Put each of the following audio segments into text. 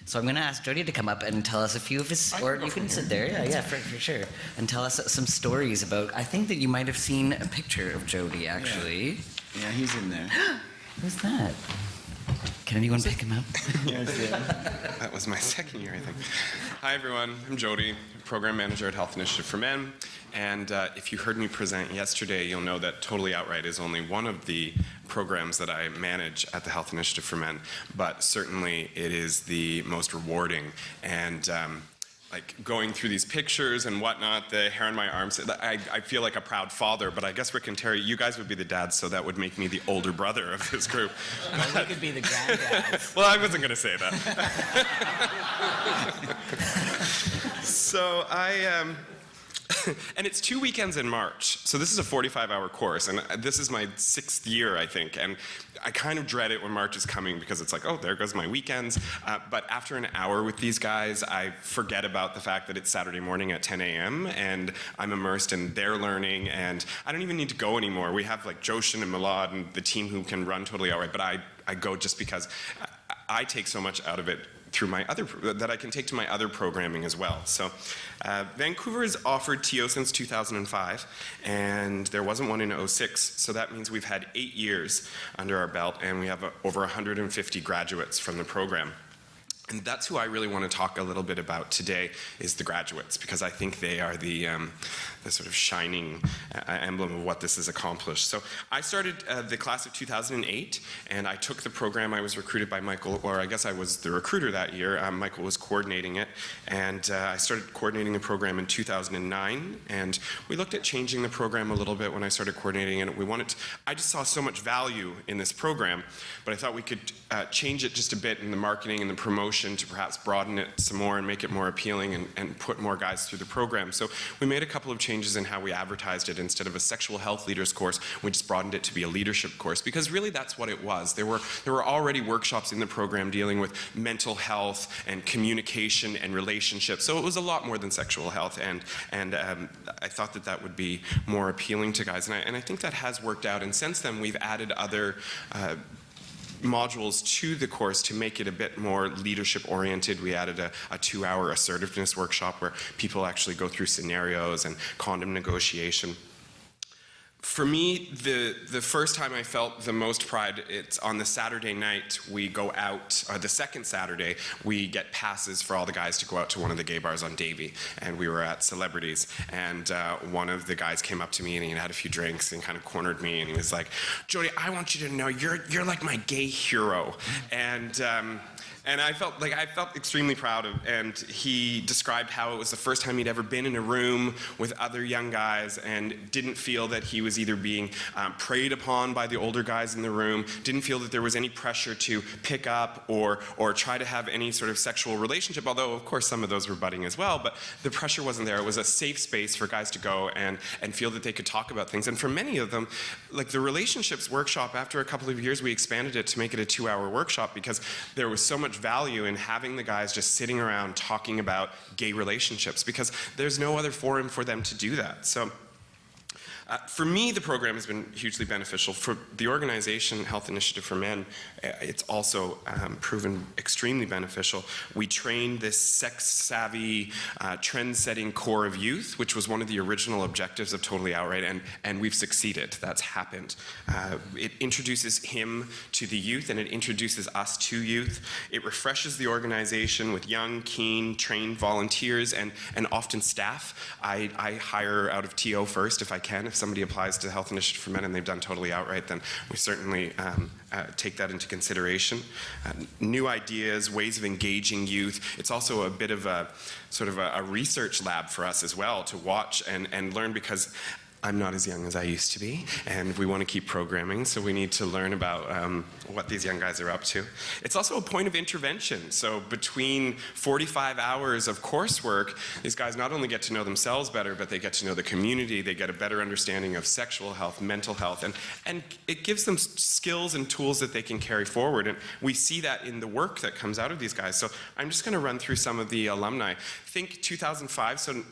So I'm going to ask Jody to come up and tell us a few of his, or you can sit there, for sure, and tell us some stories about, I think that you might have seen a picture of Jody, actually. Yeah, he's in there. Who's that? Can anyone pick him up? That was my second year, I think. Hi, everyone. I'm Jody, Program Manager at Health Initiative for Men. And if you heard me present yesterday, you'll know that Totally Outright is only one of the programs that I manage at the Health Initiative for Men, but certainly it is the most rewarding. And like going through these pictures and whatnot, the hair on my arms, I feel like a proud father, but I guess Rick and Terry, you guys would be the dads, so that would make me the older brother of this group. Well, we could be the granddads. Well, I wasn't going to say that. So and it's 2 weekends in March. So this is a 45-hour course, and this is my 6th year, I think. And I kind of dread it when March is coming because it's like, oh, there goes my weekends. But after an hour with these guys, I forget about the fact that it's Saturday morning at 10 a.m. and I'm immersed in their learning, and I don't even need to go anymore. We have like Joshin and Milad and the team who can run Totally Outright, but I go just because I take so much out of it through my other, that I can take to my other programming as well. So Vancouver has offered TO since 2005, and there wasn't one in 2006, so that means we've had 8 years under our belt, and we have over 150 graduates from the program. And that's who I really want to talk a little bit about today, is the graduates, because I think they are the sort of shining emblem of what this has accomplished. So I started the class of 2008, and I took the program. I was recruited by Michael, or I guess I was the recruiter that year. Michael was coordinating it, and I started coordinating the program in 2009, and we looked at changing the program a little bit when I started coordinating it. I just saw so much value in this program, but I thought we could change it just a bit in the marketing and the promotion to perhaps broaden it some more and make it more appealing and put more guys through the program. So we made a couple of changes in how we advertised it. Instead of a sexual health leaders course, we just broadened it to be a leadership course, because really that's what it was. There were already workshops in the program dealing with mental health and communication and relationships. So it was a lot more than sexual health, and I thought that would be more appealing to guys, and I think that has worked out. And since then we've added other modules to the course to make it a bit more leadership oriented. We added a 2-hour assertiveness workshop where people actually go through scenarios and condom negotiation. For me, the first time I felt the most pride, it's on the Saturday night we go out, or the second Saturday, we get passes for all the guys to go out to one of the gay bars on Davie. And we were at Celebrities, and one of the guys came up to me and he had a few drinks and kind of cornered me, and he was like, Jody, I want you to know you're like my gay hero. And I felt extremely proud of, and he described how it was the first time he'd ever been in a room with other young guys and didn't feel that he was either being preyed upon by the older guys in the room, didn't feel that there was any pressure to pick up or try to have any sort of sexual relationship, although of course some of those were budding as well, but the pressure wasn't there. It was a safe space for guys to go and feel that they could talk about things. And for many of them, like the relationships workshop, after a couple of years we expanded it to make it a 2-hour workshop because there was so much value in having the guys just sitting around talking about gay relationships, because there's no other forum for them to do that. So for me, the program has been hugely beneficial. For the organization, Health Initiative for Men, it's also proven extremely beneficial. We trained this sex-savvy, trend-setting core of youth, which was one of the original objectives of Totally Outright, and we've succeeded. That's happened. It introduces him to the youth, and it introduces us to youth. It refreshes the organization with young, keen, trained volunteers and often staff. I hire out of TO first if I can. If somebody applies to Health Initiative for Men and they've done Totally Outright, then we certainly take that into consideration. New ideas, ways of engaging youth. It's also a bit of a sort of a research lab for us as well to watch and learn, because I'm not as young as I used to be, and we want to keep programming, so we need to learn about what these young guys are up to. It's also a point of intervention. So between 45 hours of coursework, these guys not only get to know themselves better, but they get to know the community, they get a better understanding of sexual health, mental health, and it gives them skills and tools that they can carry forward. And we see that in the work that comes out of these guys. So I'm just going to run through some of the alumni. Think 2005, so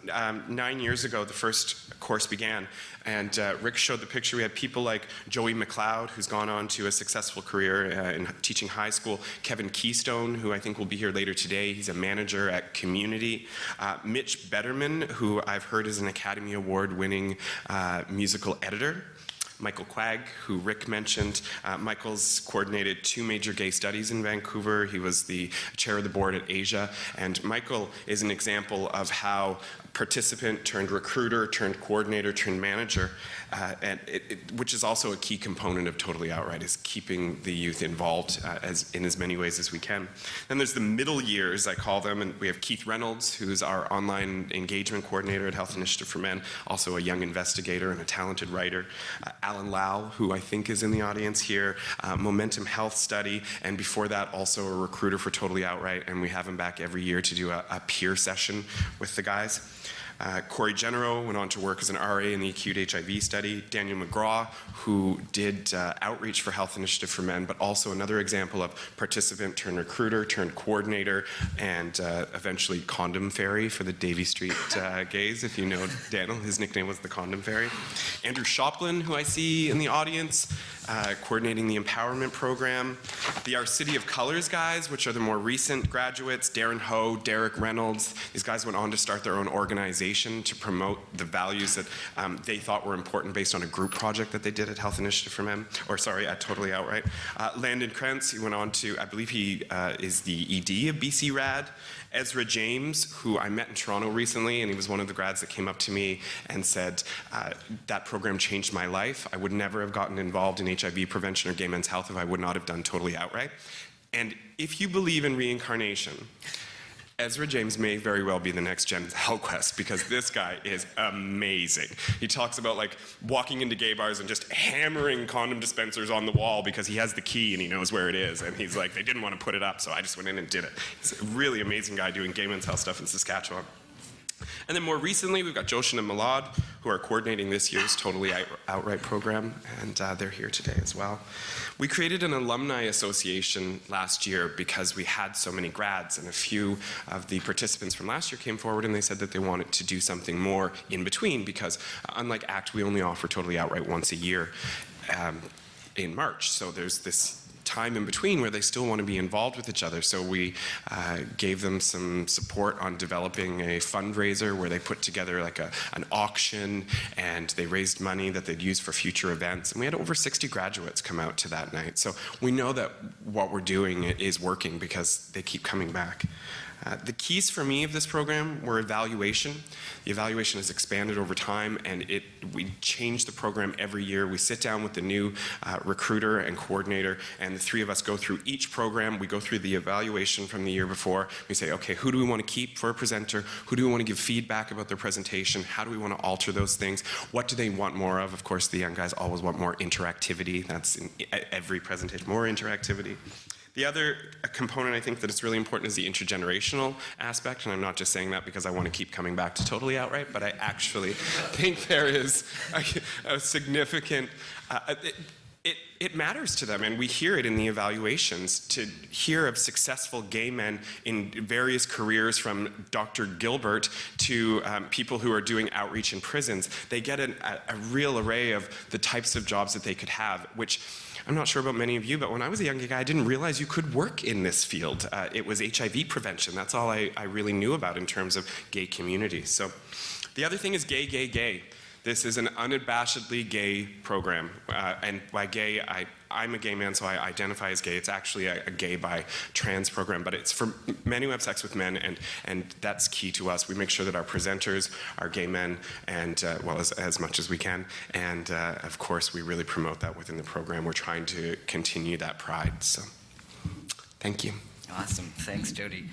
9 years ago, the first course began. And Rick showed the picture. We had people like Joey McLeod, who's gone on to a successful career in teaching high school. Kevin Keystone, who I think will be here later today. He's a manager at Community. Mitch Betterman, who I've heard is an Academy Award-winning musical editor. Michael Quagg, who Rick mentioned. Michael's coordinated 2 major gay studies in Vancouver. He was the chair of the board at Asia. And Michael is an example of how participant turned recruiter, turned coordinator, turned manager, which is also a key component of Totally Outright, is keeping the youth involved in as many ways as we can. Then there's the middle years, I call them, and we have Keith Reynolds, who's our online engagement coordinator at Health Initiative for Men, also a young investigator and a talented writer. Alan Lau, who I think is in the audience here, Momentum Health Study, and before that also a recruiter for Totally Outright, and we have him back every year to do a peer session with the guys. Corey Genero went on to work as an RA in the acute HIV study. Daniel McGraw, who did outreach for Health Initiative for Men, but also another example of participant turned recruiter, turned coordinator, and eventually condom fairy for the Davie Street gays. If you know Daniel, his nickname was the condom fairy. Andrew Shoplin, who I see in the audience, coordinating the empowerment program. The Our City of Colors guys, which are the more recent graduates, Darren Ho, Derek Reynolds. These guys went on to start their own organization to promote the values that they thought were important based on a group project that they did at Health Initiative for Men, at Totally Outright. Landon Krentz, he went on to, I believe he is the ED of BC Rad. Ezra James, who I met in Toronto recently, and he was one of the grads that came up to me and said, that program changed my life. I would never have gotten involved in HIV prevention or gay men's health if I would not have done Totally Outright. And if you believe in reincarnation, Ezra James may very well be the next gen Hellquest, because this guy is amazing. He talks about like walking into gay bars and just hammering condom dispensers on the wall because he has the key and he knows where it is. And he's like, they didn't want to put it up, so I just went in and did it. He's a really amazing guy doing gay men's health stuff in Saskatchewan. And then more recently, we've got Joshin and Malad, who are coordinating this year's Totally Outright program, and they're here today as well. We created an alumni association last year because we had so many grads, and a few of the participants from last year came forward and they said that they wanted to do something more in between, because unlike ACT, we only offer Totally Outright once a year in March. So there's this time in between where they still want to be involved with each other. So we gave them some support on developing a fundraiser where they put together like an auction, and they raised money that they'd use for future events. And we had over 60 graduates come out to that night. So we know that what we're doing is working because they keep coming back. The keys for me of this program were evaluation. The evaluation has expanded over time, and we change the program every year. We sit down with the new recruiter and coordinator, and the 3 of us go through each program. We go through the evaluation from the year before. We say, okay, who do we want to keep for a presenter? Who do we want to give feedback about their presentation? How do we want to alter those things? What do they want more of? Of course, the young guys always want more interactivity. That's in every presentation, more interactivity. The other component I think that is really important is the intergenerational aspect, and I'm not just saying that because I want to keep coming back to Totally Outright, but I actually think there is a significant, it matters to them, and we hear it in the evaluations, to hear of successful gay men in various careers, from Dr. Gilbert to people who are doing outreach in prisons. They get a real array of the types of jobs that they could have, which I'm not sure about many of you, but when I was a young guy, I didn't realize you could work in this field. It was HIV prevention. That's all I really knew about in terms of gay communities. So the other thing is gay, gay, gay. This is an unabashedly gay program. And by gay, I'm a gay man, so I identify as gay. It's actually a gay by trans program, but it's for men who have sex with men, and that's key to us. We make sure that our presenters are gay men, and well, as much as we can. And of course, we really promote that within the program. We're trying to continue that pride. So, thank you. Awesome. Thanks, Jody.